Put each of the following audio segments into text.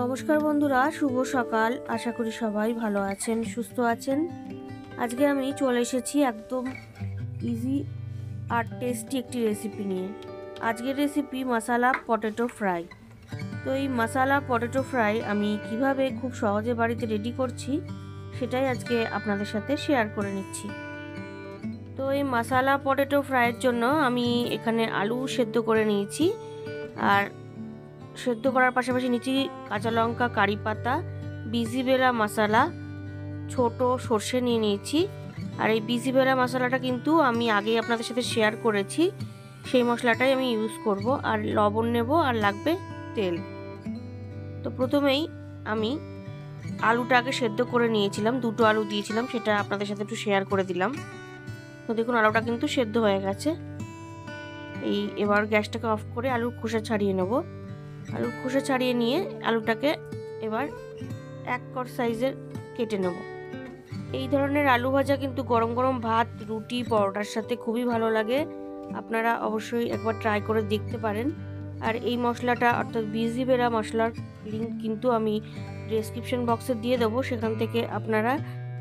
নমস্কার বন্ধুরা, শুভ সকাল। আশা করি সবাই ভালো আছেন, সুস্থ আছেন। আজকে আমি চলে এসেছি একদম ইজি আর টেস্টি একটি রেসিপি নিয়ে। আজকের রেসিপি মশালা পটেটো ফ্রাই। তো এই মশালা পটেটো ফ্রাই আমি কিভাবে খুব সহজে বাড়িতে রেডি করছি সেটাই আজকে আপনাদের সাথে শেয়ার করে নিচ্ছি। তো এই মশালা পটেটো ফ্রাইয়ের জন্য আমি এখানে আলু সেদ্ধ করে নিয়েছি, আর সেদ্ধ করার পাশাপাশি নিচে কাঁচা লঙ্কা, কারি পাতা, বিজিবেলা মশলা, ছোট সর্ষে নিয়ে নিয়েছি। আর এই বিজিবেলা মশলাটা কিন্তু আমি আগেই আপনাদের সাথে শেয়ার করেছি, সেই মশলাটাই আমি ইউজ করব। আর লবণ নেব, আর লাগবে তেল। তো প্রথমেই আমি আলুটাকে সেদ্ধ করে নিয়েছিলাম, দুটো আলু দিয়েছিলাম, সেটা আপনাদের সাথে একটু শেয়ার করে দিলাম। তো দেখুন আলুটা কিন্তু সেদ্ধ হয়ে গেছে। এবার গ্যাসটাকে অফ করে আলুর খোসা ছাড়িয়ে নেব। আলুর খোসা ছাড়িয়ে নিয়ে আলুটাকে এবার এক কর সাইজের কেটে নেব। এই ধরনের আলু ভাজা কিন্তু গরম গরম ভাত, রুটি, পরোটার সাথে খুবই ভালো লাগে। আপনারা অবশ্যই একবার ট্রাই করে দেখতে পারেন। আর এই মশলাটা অর্থাৎ বিজিবেলা মশলার লিঙ্ক কিন্তু আমি ডেসক্রিপশন বক্সে দিয়ে দেবো, সেখান থেকে আপনারা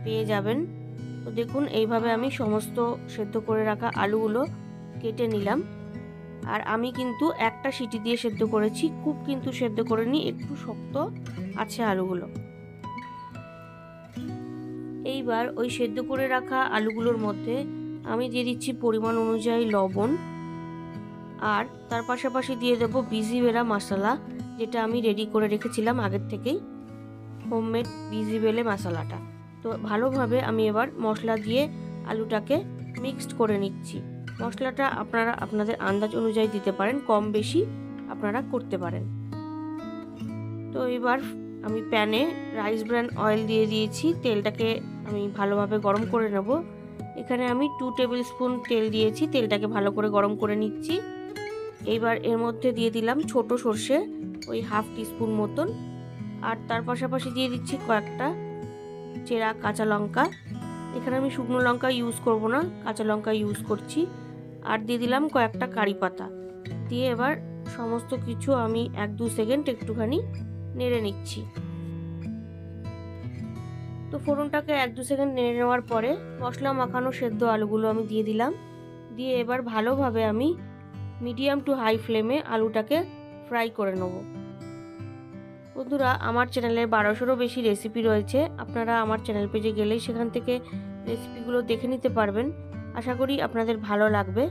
পেয়ে যাবেন। তো দেখুন এইভাবে আমি সমস্ত সেদ্ধ করে রাখা আলুগুলো কেটে নিলাম। আর আমি কিন্তু একটা সিটি দিয়ে সেদ্ধ করেছি, খুব কিন্তু সেদ্ধ করিনি, একটু শক্ত আছে আলুগুলো। এইবার ওই সেদ্ধ করে রাখা আলুগুলোর মধ্যে আমি দিয়ে দিচ্ছি পরিমাণ অনুযায়ী লবণ, আর তার পাশাপাশি দিয়ে দেবো বিজিবেলা মশলা, যেটা আমি রেডি করে রেখেছিলাম আগের থেকেই, হোমমেড বিজিবেলে মশলাটা। তো ভালোভাবে আমি এবার মশলা দিয়ে আলুটাকে মিক্সড করে নিচ্ছি। মশলাটা আপনারা আপনাদের আন্দাজ অনুযায়ী দিতে পারেন, কম বেশি আপনারা করতে পারেন। তো এবার আমি প্যানে রাইস ব্র্যান অয়েল দিয়ে দিয়েছি, তেলটাকে আমি ভালোভাবে গরম করে নেব। এখানে আমি 2 টেবিল স্পুন তেল দিয়েছি, তেলটাকে ভালো করে গরম করে নিচ্ছি। এইবার এর মধ্যে দিয়ে দিলাম ছোট সর্ষে, ওই হাফ টিস্পুন মতন, আর তার পাশাপাশি দিয়ে দিচ্ছি কয়েকটা চেরা কাঁচা লঙ্কা। এখানে আমি শুকনো লঙ্কা ইউজ করব না, কাঁচা লঙ্কা ইউজ করছি। আর দিয়ে দিলাম কয়েকটা কারি পাতা দিয়ে এবার সমস্ত কিছু আমি 1-2 সেকেন্ড একটুখানি নেড়ে নিচ্ছি। তো ফোড়নটাকে 1-2 সেকেন্ড নেড়ে নেওয়ার পরে মশলা মাখানো সেদ্ধ আলুগুলো আমি দিয়ে দিলাম। দিয়ে এবার ভালোভাবে আমি মিডিয়াম টু হাই ফ্লেমে আলুটাকে ফ্রাই করে নেব। বন্ধুরা, আমার চ্যানেলে 1200-এরও বেশি রেসিপি রয়েছে, আপনারা আমার চ্যানেল পেজে গেলেই সেখান থেকে রেসিপিগুলো দেখে নিতে পারবেন। আশা করি আপনাদের ভালো লাগবে।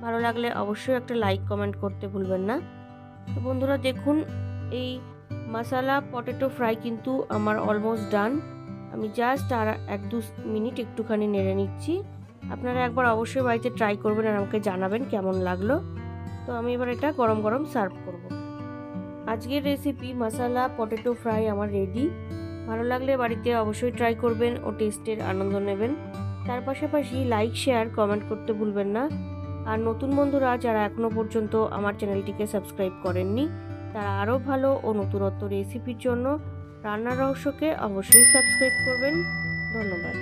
ভালো লাগলে অবশ্যই একটা লাইক কমেন্ট করতে ভুলবেন না। তো বন্ধুরা দেখুন, এই মশালা পটেটো ফ্রাই কিন্তু আমার অলমোস্ট ডান। আমি জাস্ট আর 1-2 মিনিট একটুখানি নেড়ে নিচ্ছি। আপনারা একবার অবশ্যই বাড়িতে ট্রাই করবেন আর আমাকে জানাবেন কেমন লাগলো। তো আমি এবার এটা গরম গরম সার্ভ করব। আজকের রেসিপি মশালা পটেটো ফ্রাই আমার রেডি। ভালো লাগলে বাড়িতে অবশ্যই ট্রাই করবেন ও টেস্টের আনন্দ নেবেন। তার পাশাপাশি লাইক, শেয়ার, কমেন্ট করতে ভুলবেন না। আর নতুন বন্ধুরা যারা এখনও পর্যন্ত আমার চ্যানেলটিকে সাবস্ক্রাইব করেননি, তারা আরও ভালো ও নতুনত্ব রেসিপির জন্য রান্নার রহস্যকে অবশ্যই সাবস্ক্রাইব করবেন। ধন্যবাদ।